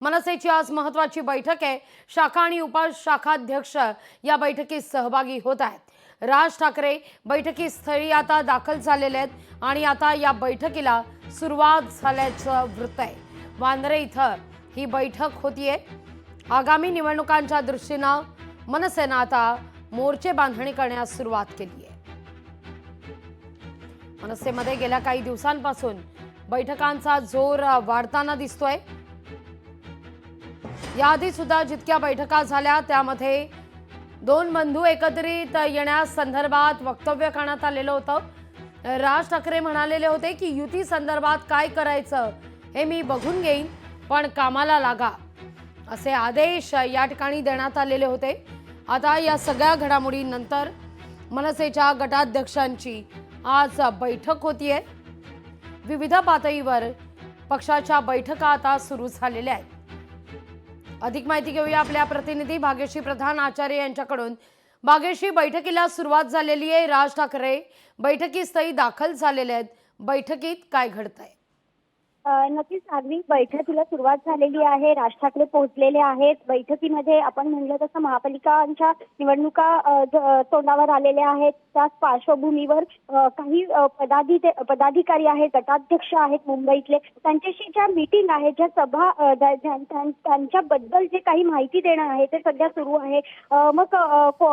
मनसेची आज महत्त्वाची बैठक आहे। शाखा आणि उपशाखाध्यक्ष या बैठकीत सहभागी होत आहेत। राज ठाकरे बैठकीस्थळी आता दाखल झालेले आहेत आणि आता या बैठकीला सुरुवात झाल्याचं वृत्त आहे। वांद्रे इथं ही बैठक होतीये। आगामी निवडणुकांच्या दृष्टीने मनसेने आता मोर्चे बांधणी करण्यास सुरुवात केली आहे। मनसेमध्ये गेल्या काही दिवसांपासून बैठकांचा जोर वाढताना दिसतोय। याआधी सुद्धा जितक्या बैठका झाल्या त्यामध्ये दोन बंधू एकत्रित येण्यास संदर्भात वक्तव्य करण्यात आलेलं होतं। राज ठाकरे म्हणालेले होते की युती संदर्भात काय करायचं हे मी बघून घेईन, पण कामाला लागा, असे आदेश या ठिकाणी देण्यात आलेले होते। आता या सगळ्या घडामोडींनंतर मनसेच्या गटाध्यक्षांची आज बैठक होतीये। विविध पातळीवर पक्षाच्या बैठका आता सुरू झालेल्या आहेत। अधिक माहिती घेऊया आपल्या प्रतिनिधी भाग्यश्री प्रधान आचार्य यांच्याकडून। भाग्यश्री, बैठकीला सुरुवात झालेली आहे। राज ठाकरे बैठकीस्थळी दाखल झालेले आहेत। बैठकीत काय घडतंय? नक्कीच आगवी बैठकीला सुरुवात झालेली आहे। राज ठाकरे पोहोचलेले आहेत। बैठकीमध्ये आपण म्हणलं तसं महापालिकांच्या निवडणुका तोंडावर आलेल्या आहेत। त्याच पार्श्वभूमीवर काही पदाधिकारी आहेत, गटाध्यक्ष आहेत मुंबईतले, त्यांच्याशी ज्या मीटिंग आहे, ज्या सभा त्यांच्याबद्दल जे काही माहिती देणं आहे ते सध्या सुरू आहे। मग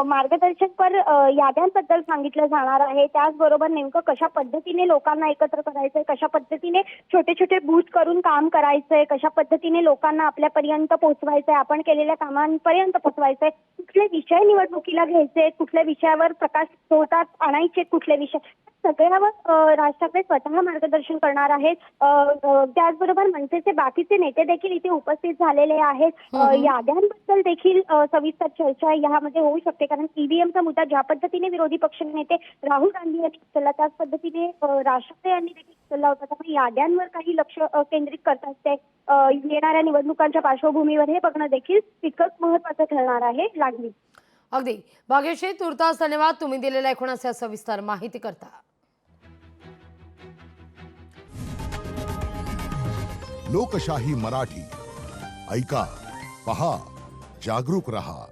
मार्गदर्शकपर याद्यांबद्दल सांगितलं जाणार आहे। त्याचबरोबर नेमकं कशा पद्धतीने लोकांना एकत्र करायचंय, कशा पद्धतीने छोटे छोटे बूथ करून काम करायचंय, कशा पद्धतीने लोकांना आपल्यापर्यंत पोहोचवायचंय, आपण केलेल्या कामांपर्यंत पोहोचवायचंय, कुठले विषय निवडणुकीला घ्यायचे, कुठल्या विषयावर प्रकाश होतात आणायचे, कुठले विषय, सगळ्यावर राज ठाकरे स्वतः मार्गदर्शन करणार आहेत। त्याचबरोबर मनसेचे बाकीचे नेते देखील इथे उपस्थित झालेले आहेत। याद्यांबद्दल देखील सविस्तर चर्चा यामध्ये होऊ शकते, कारण ईव्हीएमचा मुद्दा ज्या पद्धतीने विरोधी पक्षनेते राहुल गांधी यांनी उचलला त्याच पद्धतीने राज ठाकरे यांनी देखील उचलला होता। त्यामुळे याद्यांवर काही लक्ष केंद्रित करता येते। येणाऱ्या निवडणुकांच्या पार्श्वभूमीवर हे बघणं देखील तितकंच महत्त्वाचं ठरणार आहे। लागली अगदी भाग्यश्री, तुर्तास धन्यवाद तुम्ही दिलेल्या एकूणच या सविस्तर माहिती करता। लोकशाही मराठी ऐका, पहा, जागरूक रहा।